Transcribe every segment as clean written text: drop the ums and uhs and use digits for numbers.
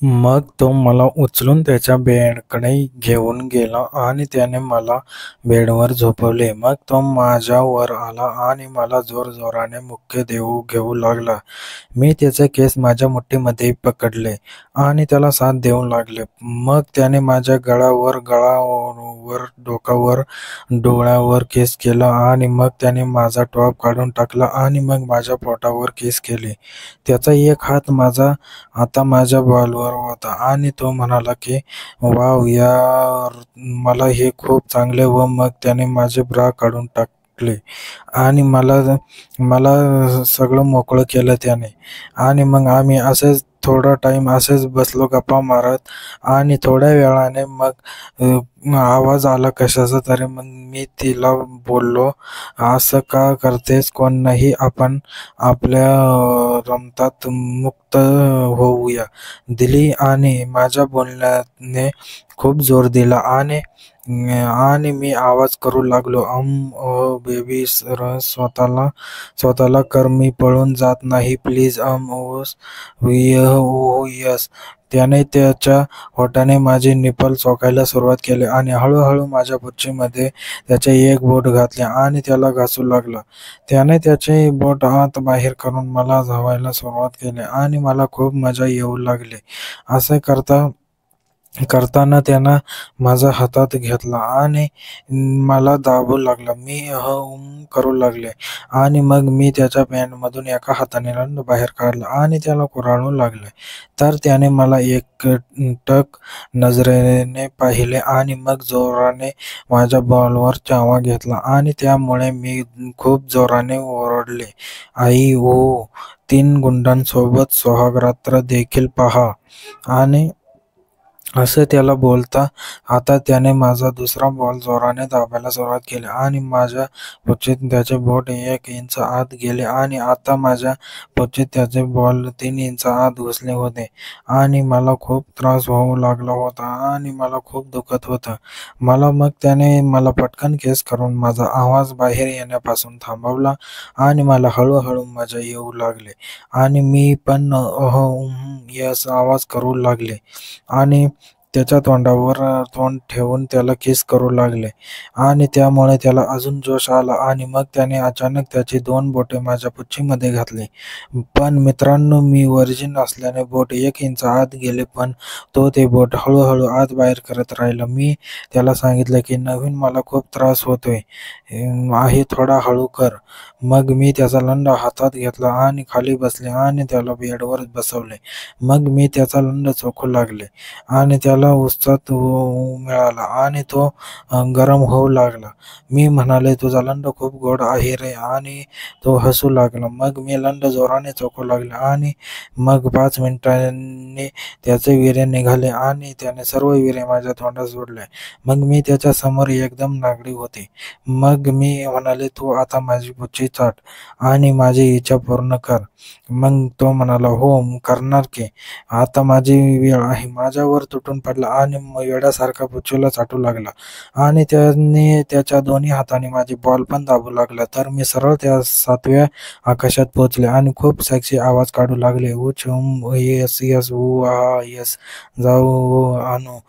मग तो मला उचलून त्याच्या बेडकडे घेऊन गेला आणि त्याने मला बेडवर झोपवले. मग तो माझ्यावर आला आणि मला जोरजोराने मुक्के घेऊ लागला. मी त्याचे केस माझ्या मुठीमध्ये पकडले आणि त्याला साथ देऊ लागले. मग त्याने माझ्या गळावर, डोक्यावर, डोळ्यावर केस केला आणि मग त्याने माझा टॉप काढून टाकला आणि मग माझ्या पोटावर केस केले. त्याचा एक हात आता माझ्या बॉलवर होता आणि तो म्हणाला की वाव यार, मला हे खूप चांगले. व मग त्याने माझे ब्रा काढून टाकले आणि मला मला सगळं मोकळं केलं त्याने. आणि मग आम्ही असेच थोडा टाइम असेच बसलो गप्पा मारत आणि थोड्या वेळाने मग आवाज आला कशाचा तरी. मग मी तिला बोललो, असं का करतेस? कोण नाही, आपण आपल्या रमतात मुक्त होऊया. दिली आणि माझ्या बोलण्याने खूप जोर दिला आणि आणि मी आवाज करू लागलो, बेबी, स्वतःला कर, मी पळून जात नाही, प्लीज, यस. त्याने त्याच्या ओठाने माझे निप्पल चोखायला सुरुवात केली आणि हळूहळू माझ्या पुच्चीमध्ये त्याचे एक बोट घातले आणि त्याला घासू लागला. त्याने त्याचे बोट आत बाहेर करून मला धावायला सुरुवात केली आणि मला खूप मजा येऊ लागली. असे करताना त्यानं माझा हातात घेतला आणि मला दाबू लागला. मी करू लागले आणि मग मी त्याच्या पॅन्टमधून एका हाताने रंग बाहेर काढला आणि त्याला कुऱ्हाडू लागले. तर त्याने मला एकटक नजरेने पाहिले आणि मग जोराने माझ्या बॉलवर चावा घेतला आणि त्यामुळे मी खूप जोराने ओरडले, आई ओ, 3 गुंडांसोबत सोहागरात्र देखील पहा. आणि असं त्याला बोलता आता त्याने माझा दुसरा बॉल जोराने दाबायला सुरुवात केली आणि माझ्या पुच्चीत त्याचे बोट 1 इंच आत गेले आणि आता माझ्या पुच्चीत त्याचे बॉल 3 इंच आत घुसले होते आणि मला खूप त्रास होऊ लागला होता आणि मला खूप दुखत होतं. मग त्याने मला पटकन केस करून माझा आवाज बाहेर येण्यापासून थांबवला आणि मला हळूहळू मजा येऊ लागली आणि मी पण यस आवाज करू लागले आणि त्याच्या तोंडावर तोंड ठेवून त्याला किस करू लागले आणि त्यामुळे त्याला अजून जोश आला आणि मग त्याने अचानक त्याची 2 बोटे माझ्या पुच्चीमध्ये घातली. पण मित्रांनो, मी व्हर्जिन असल्याने बोट 1 इंच आत गेले, पण तो ते बोट हळूहळू आत बाहेर करत राहिला. मी त्याला सांगितलं की नवीन मला खूप त्रास होतोय आहे, थोडा हळू कर. मग मी त्याचा लंड हातात घेतला आणि खाली बसले आणि त्याला बेडवर बसवले. मग मी त्याचा लंड चोखू लागले आणि त्याला उत्साह मिळाला आणि तो गरम होऊ लागला. मी म्हणाले, तुझा लंड खूप गोड आहे रे, आणि तो हसू लागला. मग मी लंड जोराने चोखू लागले आणि मग 5 मिनिटांनी त्याचे विरे निघाले आणि त्याने सर्व विरे माझ्या तोंडात सोडले. मग मी त्याच्या समोर एकदम नागडी होते. मग मी म्हणाले, तू आता माझी पुच्ची चाट आणि माझी इच्छा पूर्ण कर. मग तो म्हणाला, हो करणार की, आता माझी वेळ आहे. माझ्यावर तुटून पडला आणि वेड्यासारखा पुच्चीला चाटू लागला आणि त्याने त्याच्या दोन्ही हाताने माझी बॉल पण दाबू लागला. तर मी सरळ त्या 7व्या आकाशात पोहोचले आणि खूप सेक्सी आवाज काढू लागले, उच, येस येस, ऊ, आ, येस, जाऊ, आणू.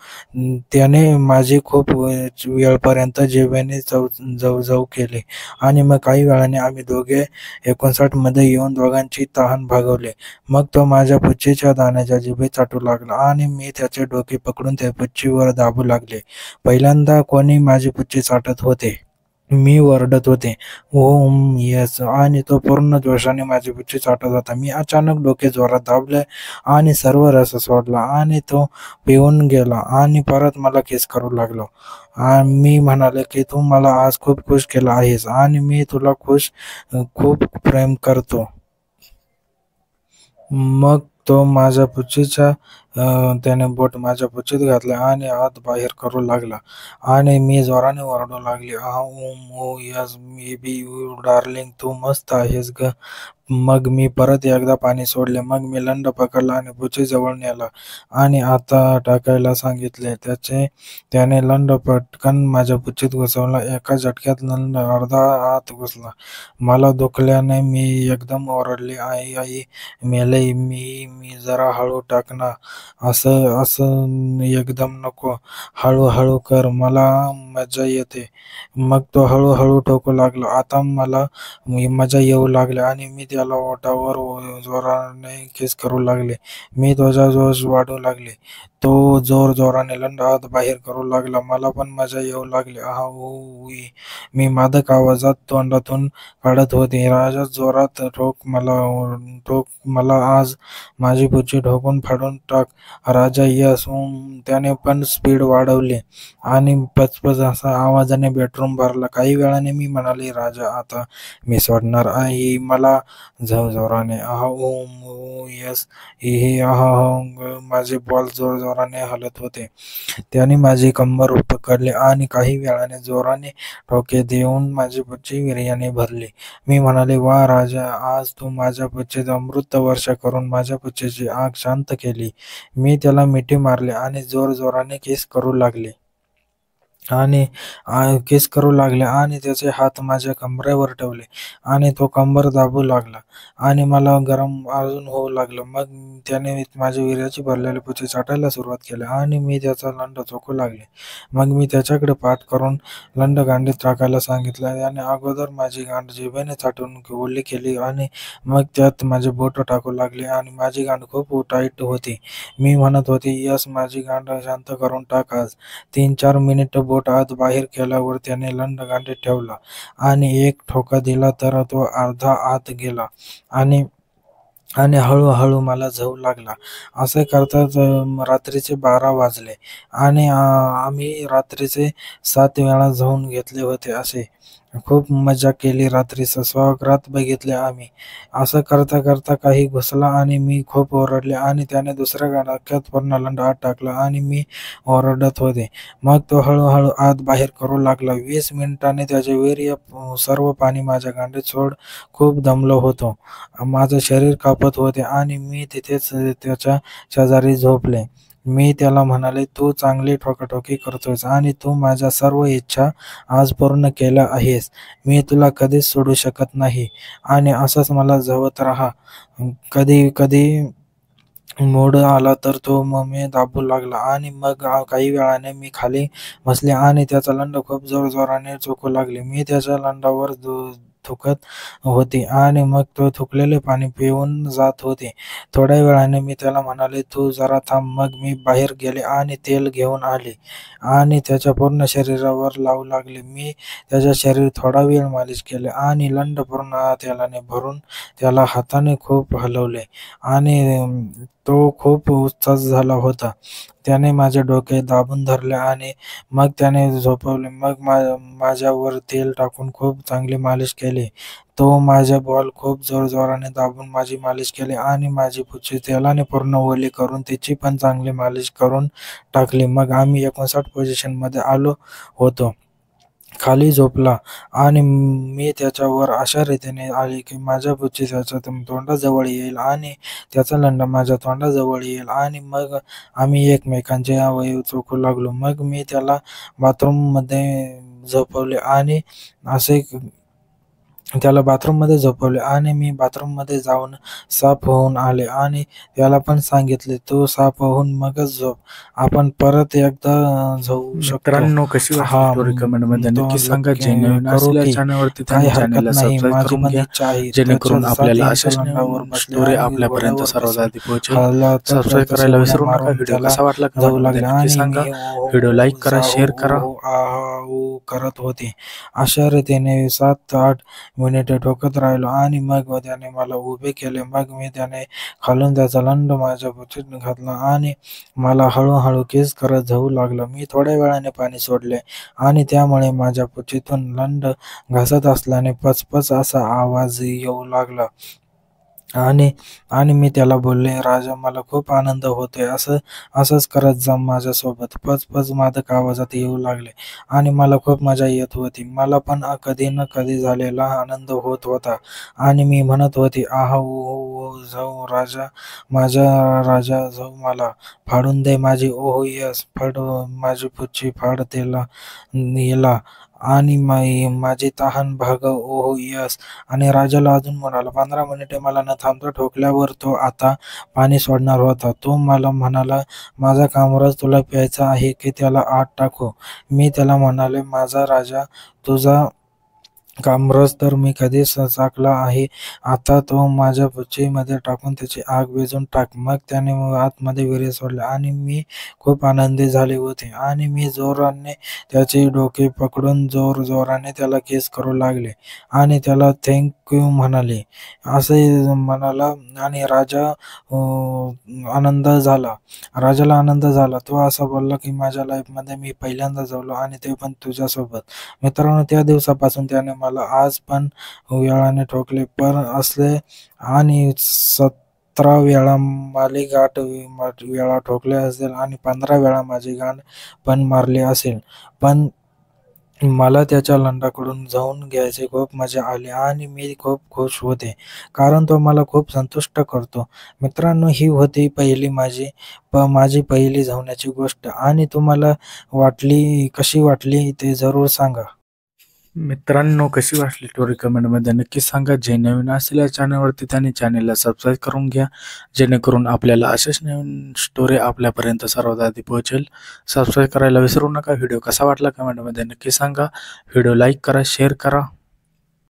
त्याने माझी खूप वेळपर्यंत जिभेने जवजव केली आणि मग काही वेळाने आम्ही दोघे 59 मध्ये येऊन दोघांची तहान भागवली. मग तो माझ्या पुच्चीच्या दाण्याच्या जिभेत चाटू लागला आणि मी त्याचे डोके पकडून त्या पुच्चीवर दाबू लागले. पहिल्यांदा कोणी माझी पुच्ची चाटत होते. मी ओरडत होते, येस, आणि तो पूर्ण जोशाने माझी पुच्ची चाटत होता. मी अचानक डोके जोरात दाबले आणि सर्व रस सोडला आणि तो पिऊन गेला आणि परत मला किस करू लागलो. मी म्हणाले की तू मला आज खूप खुश केलं आहेस आणि मी तुला खूप प्रेम करतो. मग तो माझ्या त्याने बोट माझ्या पुच्चीत घातले आणि आत बाहेर करू लागला आणि मी जोराने ओरडू लागले, यस बेबी, डार्लिंग, तू मस्त आहेस ग. मग मी परत एकदा पाणी सोडले. मग मी लंड पकडला आणि पुच्चीजवळ नेला आणि आता टाकायला सांगितले. त्याने लंड पटकन माझ्या पुच्चीत घुसवला. एका झटक्यात लंड अर्धा आत घुसला. मला दुखल्याने मी एकदम ओरडले, आई आई मेले, मी जरा हळू टाक ना. असं असं एकदम नको, हळूहळू कर, मला मजा येते. मग तो हळूहळू ठोकू लागला. आता मला मजा येऊ लागली आणि मी त्याला ओठावर जोराने किस करू लागले. मी त्याचा जोश वाढू लागले. तो जोराने लंड आत बाहेर करू लागला. मला पण मजा येऊ लागली. आहा उई मी मादक आवाजात तोंडातून काढत होते. राजा जोरात ठोक मला आज माझी बुच्ची ठोकून फाडून टाक. राजा यस त्याने पण स्पीड वाढवली आणि पचपच असा आवाजाने बेडरूम भरला. काही वेळाने मी म्हणाले, राजा आता मी सोडणार आहे मला. जोराने आहा यस ही आहा माझे बॉल जोराने हलत होते. त्याने माझी कंबर पकडली आणि काही वेळाने जोराने ठोके देऊन माझी बुच्ची वीर्याने भरली. मी म्हणाले, वा राजा, आज तू माझ्या बुच्चीत अमृत वर्षा करून माझ्या बुच्चीची आग शांत केली. मी त्याला मिठी मारली आणि जोराने किस करू लागले आणि त्याचे हात माझ्या कमरेवर ठेवले आणि तो कंबर दाबू लागला आणि मला गरम अजून होऊ लागलं. मग त्याने माझी वीर्याची भरलेली बुच्ची चाटायला सुरुवात केली आणि मी त्याचा लंड चोखू लागले. मग मी त्याच्याकडे पाठ करून लंड गांडीत टाकायला सांगितलं. त्याने अगोदर माझी गांड जिभेने चाटून ओली केली आणि मग त्यात माझे बोट टाकू लागले आणि माझी गांड खूप टाईट होती. मी म्हणत होते, यस माझी गांड शांत करून टाक आज. 3-4 मिनिट बोट आत बाहेर केल्यावर त्याने लंड गांडीत ठेवला आणि एक ठोका दिला तर तो अर्धा आत गेला आणि आणि हळूहळू मला झव लागला. असे करताच रात्रीचे 12 वाजले आणि आम्ही रात्रीचे 7 वेळा झोन घेतले होते. असे खूप मजा केली. रात्रीचं स्वप्नात बघितले आम्ही. असं करता करता काही घुसला आणि मी खूप ओरडले आणि त्याने दुसऱ्या गाडक्यात पूर्ण लंड आत टाकला आणि मी ओरडत होते. मग तो हळूहळू आत बाहेर करू लागला. 20 मिनिटांनी त्याचे वीर्य सर्व पाणी माझ्या गांडीत सोड. खूप दमलो होतो. माझं शरीर कापत होते आणि मी तिथेच त्याच्या शेजारी झोपले. मी त्याला म्हणाले, तू चांगली ठोकाठोकी करतोयस आणि तू माझ्या सर्व इच्छा आज पूर्ण केल्या आहेस. मी तुला कधीच सोडू शकत नाही आणि असंच मला जवत राहा. कधी कधी मूड आला तर तो मी दाबू लागला आणि मग काही वेळाने मी खाली बसले आणि त्याचा लंड खूप जोराने चोखू लागले. मी त्याच्या लंडावर थुंकत होते आणि मग तो थुंकलेले पाणी पिऊन जात होते. थोड्या वेळाने मी त्याला म्हणाले, तू जरा थांब. मग मी बाहेर गेले आणि तेल घेऊन आले आणि त्याच्या पूर्ण शरीरावर लावू लागले. मी त्याच्या शरीर थोडा वेळ मालिश केली आणि लंड पूर्ण तेलाने भरून त्याला हाताने खूप हलवले आणि तो खूप उत्साह झाला होता. त्याने माझे डोके दाबून धरले आणि मग त्याने झोपवले. मग माझ्यावर तेल टाकून खूप चांगली मालिश केली. तो माझे बॉल खूप जोराने दाबून माझी मालिश केली आणि माझी पुच्छी तेलाने पूर्ण ओली करून तिची पण चांगली मालिश करून टाकली. मग आम्ही 59 पोझिशनमध्ये आलो होतो. खाली झोपला आणि मी त्याच्यावर अशा रीतीने आले की माझ्या बुच्ची त्याच्या तोंडाजवळ येईल आणि त्याचा लंड माझ्या तोंडाजवळ येईल आणि मग आम्ही एकमेकांचे अवयव चोखू लागलो. मग मी त्याला बाथरूममध्ये झोपवले आणि असे त्याला बाथरूममध्ये झोपवले आणि मी बाथरूममध्ये जाऊन साफ होऊन आले आणि त्याला पण सांगितले, तू साफ होऊन मगच झोप. आपण परत एकदा जाऊ शकतो. मित्रांनो, कशी वाटली हा स्टोरी कमेंटमध्ये तो नक्की सांगा. जे नवीन करू असेल या की चॅनलवरती काही त्यांनी हरकत चॅनलला नाही. सबस्क्राईब माझी करून पण घ्या, इच्छा आहे जेणेकरून त्याच्या आपल्याला त्यांच्या अशाच लंडावर नवीन बसले स्टोरी आणि आपल्यापर्यंत घोड्यावर सर्वात बसून आधी पोहोचेल. सबस्क्राईब हातापायाच्या करायला उड्या विसरू नका. मारून व्हिडिओ त्याला कसा वाटला जाऊ कमेंटमध्ये लागले नक्की आणि सांगा. मी व्हिडिओ लाईक करा, शेअर करा. करत होते. अशा रीतीने 7-8 मिनिटे ठोकत राहिलो आणि मग त्याने मला उभे केले. मग मी त्याने खालून त्याचा लंड माझ्या बुच्चीत घातला आणि मला हळूहळू किस करत जाऊ लागला. मी थोड्या वेळाने पाणी सोडले आणि त्यामुळे माझ्या बुच्चीतून लंड घासत असल्याने पचपच असा आवाज येऊ लागला. आणि आणि मी त्याला बोलले, राजा मला खूप आनंद होतोय. असंच करत जा माझ्यासोबत. पच मादक आवाजात येऊ लागले आणि मला खूप मजा येत होती. मला पण कधी ना कधी झालेला आनंद होत होता आणि मी म्हणत होते, आहा ओ जाऊ राजा, माझा राजा जाऊ, मला फाडून दे माझी ओह यस, फाड माझी पुच्छी, फाड त्याला येला आणि माझी तहान भागव ओह यस. आणि राजाला अजून म्हणाला, 15 मिनिटे मला न थांबता ठोकल्यावर तो आता पाणी सोडणार होता. तो मला म्हणाला, माझा कामराज तुला प्यायचा आहे की त्याला आत टाकू? मी त्याला म्हणाले, माझा राजा, तुझा कामरस तर मी कधीच चाखला आहे. आता तो माझ्या बुच्चीमध्ये टाकून त्याची आग विझून टाक. मग त्याने आतमध्ये विहिरीत सोडले आणि मी खूप आनंदी झाले होते आणि मी जोराने त्याचे डोके पकडून जोराने त्याला किस करू लागले आणि त्याला थँक यू म्हणाले. असे म्हणाला आणि राजाला आनंद झाला. तो असा बोलला की माझ्या लाईफमध्ये मी पहिल्यांदा जेवलो आणि ते पण तुझ्यासोबत. मित्रांनो, त्या दिवसापासून त्याने मला आज पण वेळाने ठोकले पण असले आणि 17 वेळा वेळा ठोकले असेल आणि 15 वेळा माझी गांड पण मारली असेल. पण मला त्याच्या लंडाकडून जाऊन घ्यायची खूप मजा आली आणि मी खूप खुश होते, कारण तो मला खूप संतुष्ट करतो. मित्रांनो, ही होती माझी पहिली धावण्याची गोष्ट आणि तुम्हाला कशी वाटली ते जरूर सांगा. मित्रांनो, कशी वाटली स्टोरी कमेंटमध्ये नक्की सांगा. जे नवीन असेल या चॅनलवरती त्यांनी चॅनलला सबस्क्राईब करून घ्या, जेणेकरून आपल्याला अशाच नवीन स्टोरी आपल्यापर्यंत सर्वात आधी पोहोचेल. सबस्क्राईब करायला विसरू नका. व्हिडिओ कसा वाटला कमेंटमध्ये नक्की सांगा. व्हिडिओ लाईक करा, शेअर करा.